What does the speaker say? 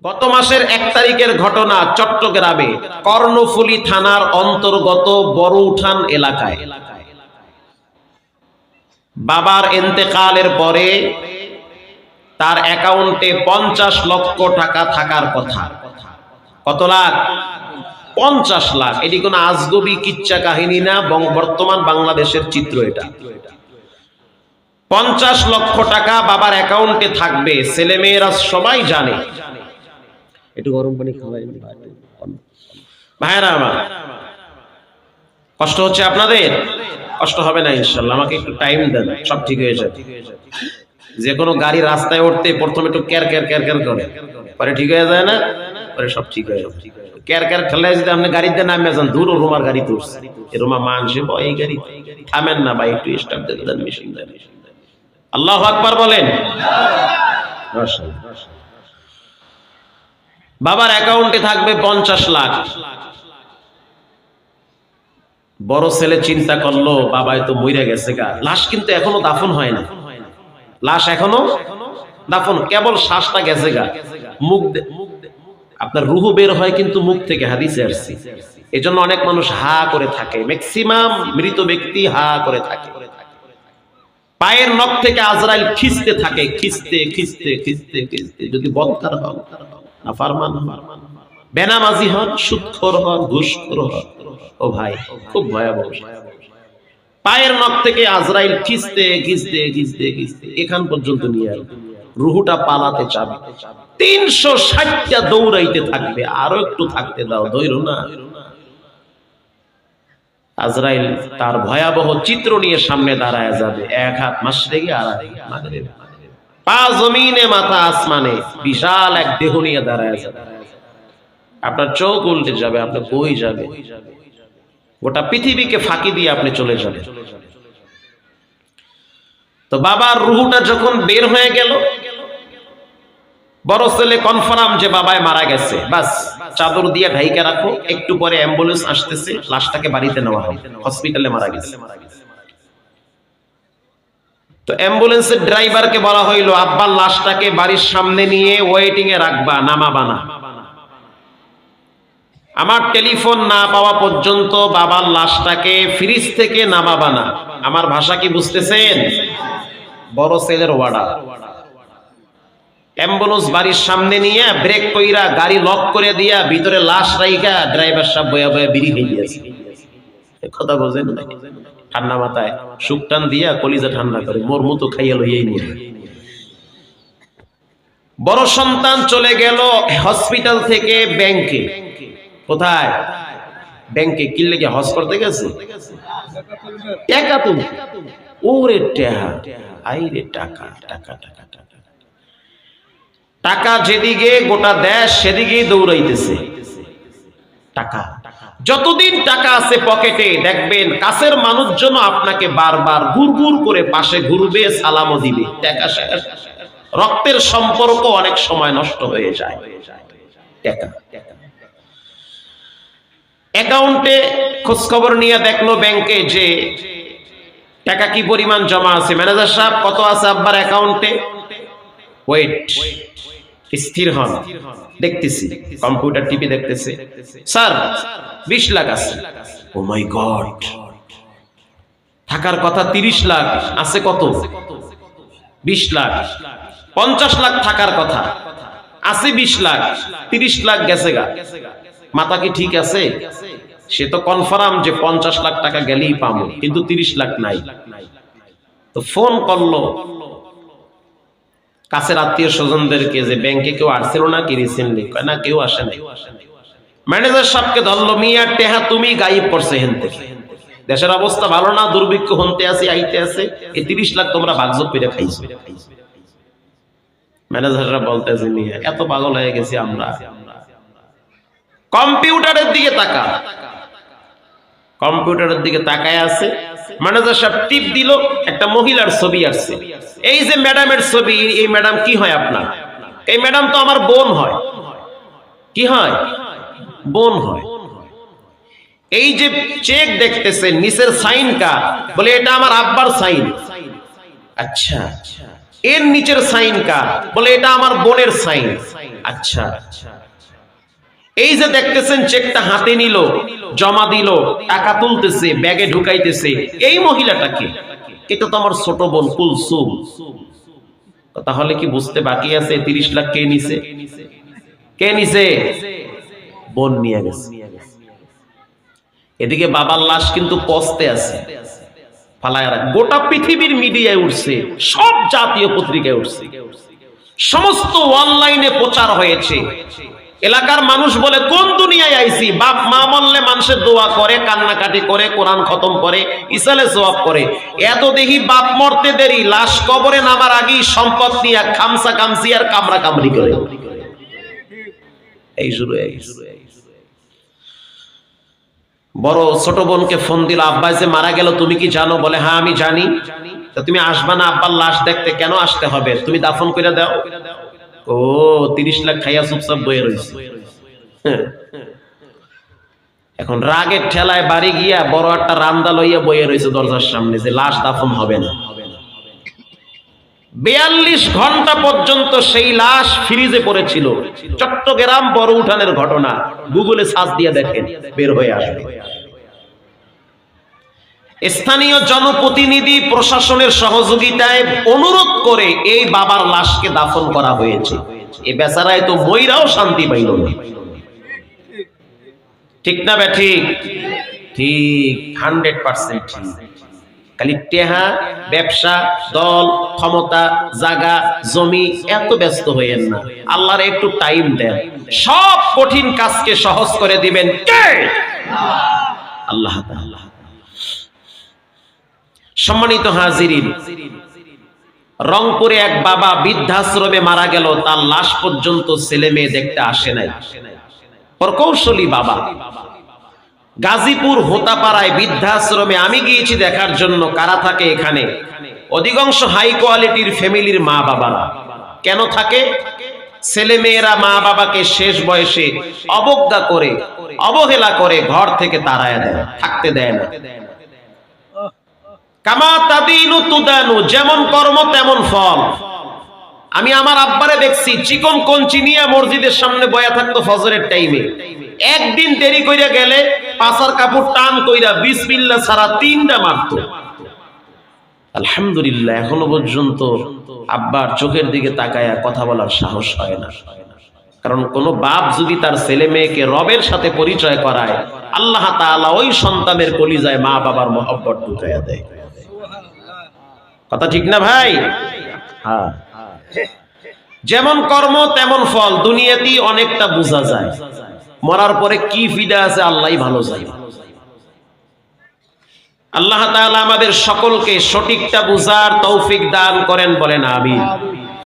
গত মাসের 1 তারিখের ঘটনা, চট্টগ্রামে কর্ণফুলী থানার অন্তর্গত বড়উঠান এলাকায় বাবার ইন্তেকালের পরে তার অ্যাকাউন্টে 50 লক্ষ টাকা থাকার কথা। কত লাখ? 50 লাখ। এটি কোনো আজগবি কিচ্ছা কাহিনী না, বর্তমান বাংলাদেশের চিত্র এটা। 50 লক্ষ টাকা বাবার অ্যাকাউন্টে থাকবে, ছেলেমেয়েরা সবাই জানে। একটু গরম পানি খাওয়াই ভাইরা আমার। কষ্ট হচ্ছে আপনাদের? কষ্ট হবে না ইনশাআল্লাহ, আমাকে একটু টাইম দেন, সব ঠিক হয়ে যাবে। যে কোনো গাড়ি রাস্তায় উঠতে প্রথমে একটু ক্যার ক্যার ক্যার ক্যার করে, পরে ঠিক হয়ে যায় না, পরে সব ঠিক হয়ে যাবে। ক্যার ক্যার ঠেলায় যদি আপনি গাড়িতে নামে যান, দূর রুমার গাড়ি তুলছে, এ রুমা মানছে এই গাড়ি থামেন না ভাই, একটু স্টার্ট দিয়ে দেন, মেশিন দেন। আল্লাহু আকবার বলেন। বাবার অ্যাকাউন্টে থাকবে 50 লাখ। বড় ছেলে চিন্তা করলো, বাবাই তো মইরা গেছে গা, লাশ কিন্তু এখনো দাফন হয় না, লাশ এখনো দাফন, কেবল শ্বাসটা গেছে গা, মুখ আপনার রুহু বের হয় কিন্তু মুখ থেকে, হাদিসে আসছে। এজন্য অনেক মানুষ হা করে থাকে, ম্যাক্সিমাম মৃত ব্যক্তি হা করে থাকে। পায়ের নখ থেকে আজরাইল খিঁচতে থাকে, খিঁচতে খিঁচতে খিঁচতে খিঁচতে। যদি বদকার হন, নাফরমান হন, বেনামাজি হন, সুদখোর হন, ঘুষখোর হন, ও ভাই খুব ভয়াবহ। পায়ের নখ থেকে আজরাইল খিঁচতে খিঁচতে খিঁচতে খিঁচতে এখান পর্যন্ত নিয়ে আসবে, রুহুটা পালাতে চাবে, 360টা দৌড়াইতে থাকবে, আরো একটু থাকতে দাও, ধৈর্য না। আজরাইল তার ভয়াবহ চিত্র নিয়ে সামনে দাঁড়ায় যাবে, এক হাত মাশরিকি আর এক হাত মাগরিব, পা জমিনে মাথা আসমানে, বিশাল এক দেহ নিয়ে দাঁড়ায় যাবে। আপনার চোখ উল্টে যাবে, আপনার বই যাবে, গোটা পৃথিবীকে ফাঁকি দিয়ে আপনি চলে যাবেন। তো বাবার রুহুটা যখন বের হয়ে গেল, বড় ছেলে কনফার্ম যে বাবাই মারা গেছে, বাস চাদর দিয়ে ঢাইকা রাখো, একটু পরে অ্যাম্বুলেন্স আসতেছে, লাশটাকে বাড়িতে নেওয়া হবে, হসপিটালে মারা গেছে। তো অ্যাম্বুলেন্সের ড্রাইভারকে বলা হইলো, আব্বার লাশটাকে বাড়ির সামনে নিয়ে ওয়েটিং এ রাখবা, নামাবা না। আমার টেলিফোন না পাওয়া পর্যন্ত বাবার লাশটাকে ফ্রিজ থেকে নামাবা না। আমার ভাষা কি বুঝতেছেন? বড় ছেলের ওয়ার্ডার। অ্যাম্বুলেন্স বাড়ির সামনে নিয়ে ব্রেক কইরা গাড়ি লক করে দিয়া ভিতরে লাশ রাইখা ড্রাইভার সাহেব বয়া বয়া বিড়ি খেয়ে দিয়েছে। কথা বোঝেন না? ঠান্ডা মাথায় সুখ টান দিয়া কলিজা ঠান্ডা করে, মোর মতো খাইয়া লইয়াই নিয়ে। বড় সন্তান চলে গেল হসপিটাল থেকে ব্যাংকে। কোথায়? ব্যাংকে। কি লেগে? হজ করতে গেছে। টাকা তুমি, ওরে টাকা, আইরে টাকা টাকা টাকা টাকা টাকা, যেদিকে গোটা দেশ সেদিকেই দৌড়াইতেছে টাকা। যতদিন টাকা আছে পকেটে, দেখবেন কাছের মানুষজন আপনাকে বারবার গুড়গুড় করে পাশে ঘুরবে, সালামও দিবে। টাকা শেষ, রক্তের সম্পর্ক অনেক সময় নষ্ট হয়ে যায়। টাকা অ্যাকাউন্টে খোঁজ খবর নিয়ে দেখলো ব্যাংকে যে টাকা কি পরিমাণ জমা আছে। ম্যানেজার সাহেব, কত আছে আব্বার অ্যাকাউন্টে? ওয়েট, স্থির হন, দেখতেছি। কম্পিউটার টিপি দেখতেছে, স্যার 20 লাখ আছে। ও মাই গড, থাকার কথা 30 লাখ, আছে কত? 20 লাখ। 50 লাখ থাকার কথা, আছে 20 লাখ, 30 লাখ গেছে গা। মাথা কি ঠিক আছে? সে তো কনফার্ম যে 50 লাখ টাকা গেলেই পাবো, কিন্তু 30 লাখ নাই। তো ফোন করলো কাছের আত্মীয় স্বজনদেরকে যে ব্যাংকে কেউ আসছিল না কি রিসেন্টলি? কয় না, কেউ আসে নাই। ম্যানেজার সাহেবকে ধরলো, মিয়া টেহা তুমি গায়েব করছে হেন থেকে, দেশের অবস্থা ভালো না, দুর্ভিক্ষ হতে আছে, আইতে আছে, এই 30 লাখ তোমরা ভাগযোগ করে খাইছো। ম্যানেজাররা বলতেছে, মিয়া এত পাগল হয়ে গেছি আমরা। কম্পিউটারের দিকে তাকা, কম্পিউটারের দিকে তাকায় আছে। ম্যানেজার সাহেব টিপ দিল, একটা মহিলার ছবি আসছে। এই যে ম্যাডামের ছবি, এই ম্যাডাম কি হয় আপনার? এই ম্যাডাম তো আমার বোন হয়। কি হয়? বোন হয়। এই যে চেক দেখতেছেন, নিচের সাইন কার? বলে এটা আমার আব্বার সাইন। আচ্ছা, এর নিচের সাইন কার? বলে এটা আমার বোনের সাইন। আচ্ছা, এই যে দেখতেছেন চেকটা হাতে নিল, জমা দিল, টাকা তুলতেছে, ব্যাগে ঢুকাইতেছে, এই মহিলাটাকে? এটা তো আমার ছোট বোন কুলসুম। তাহলে কি বুঝতে বাকি আছে 30 লাখ কে নিছে? কে নিছে? বোন নিয়ে গেছে। এদিকে বাবার লাশ কিন্তু পচতে আছে, ফালায় রাখ। গোটা পৃথিবীর মিডিয়ায় উঠছে, সব জাতীয় পত্রিকায় উঠছে, সমস্ত অনলাইনে প্রচার হয়েছে। এলাকার মানুষ বলে কোন দুনিয়ায় আইছি? বাপ মা মরলে মানুষের দোয়া করে, কান্নাকাটি করে, কোরআন খতম করে, ইসালে সওয়াব করে। এত দেখি বাপ মরতে দেরি, লাশ কবরে নামার আগেই সম্পদ নিয়ে খামসা খামসি আর কামড়া কামড়ি করে। এই শুরু হয়ে গেছে। বড় ছোট বোনকে ফোন দিল, আব্বা যে মারা গেল তুমি কি জানো? বলে হ্যাঁ আমি জানি। তা তুমি আসবা না আব্বার লাশ দেখতে? কেন আসতে হবে? তুমি দাফন করে দাও। ও 30 লাখ খাইয়া চুপচাপ বয়ে রয়েছে। এখন রাগের ঠেলায় বাড়ি গিয়া বড় একটা রান্দা লইয়া বয়ে রয়েছে দরজার সামনে, যে লাশ দাফন হবে না। 42 ঘন্টা পর্যন্ত সেই লাশ ফ্রিজে পড়েছিল। চট্টগ্রাম বড় উঠানের ঘটনা, গুগলে সার্চ দিয়ে দেখেন, বের হয়ে আসবে। স্থানীয় জনপ্রতিনিধি প্রশাসনের সহযোগিতায় অনুরোধ করে এই বাবার লাশকে দাফন করা হয়েছে। এ বেচারায় তো মইরাও শান্তি পাইল না। ঠিক না ব্যাঠিক? ঠিক, 100% ঠিক। খালি টেহা, ব্যবসা, দল, ক্ষমতা, জায়গা, জমি, এত ব্যস্ত হইয়েন না। আল্লাহর একটু টাইম দেন, সব কঠিন কাজকে সহজ করে দিবেন কে? আল্লাহ তাআলা। সম্মানিত হাজিরিন, রংপুরে এক বাবা বৃদ্ধাশ্রমে মারা গেল, তার লাশ পর্যন্ত ছেলে মেয়ে দেখতে আসে নাই। প্রকৌশলী বাবা। গাজীপুর হোতাপাড়ায় বৃদ্ধাশ্রমে আমি গিয়েছি দেখার জন্য কারা থাকে এখানে। অধিকাংশ হাই কোয়ালিটির ফ্যামিলির মা বাবারা। কেন থাকে? ছেলে মেয়েরা মা বাবাকে শেষ বয়সে অবজ্ঞা করে, অবহেলা করে, ঘর থেকে তাড়ায় দেয়, থাকতে দেয় না। কামা তাদিনু তুদানু, যেমন কর্ম তেমন ফল। আমি আমার আব্বারে দেখছি চিকন কঞ্চি নিয়ে মসজিদের সামনে বয়া থাকতো ফজরের টাইমে। একদিন দেরি কইরা গেলে পাছার কাপড় টান কইরা বিসমিল্লাহ ছাড়া 3টা মারতো। আলহামদুলিল্লাহ, এখনো পর্যন্ত আব্বার চোখের দিকে তাকায়া কথা বলার সাহস হয় না। কারণ কোন বাপ যদি তার ছেলে মেয়েকে রবের সাথে পরিচয় করায়, আল্লাহ তাআলা ওই সন্তানের কলিজায় মা বাবার মহব্বত ঢুকাইয়া দেয়। কথা ঠিক না ভাই? হ্যাঁ, যেমন কর্ম তেমন ফল। দুনিয়াতেই অনেকটা বোঝা যায়, মরার পরে কি ফিদা আছে আল্লাহই ভালো জানে। আল্লাহ তাআলা আমাদের সকলকে সঠিকটা বুঝার তৌফিক দান করেন, বলেন আমিন।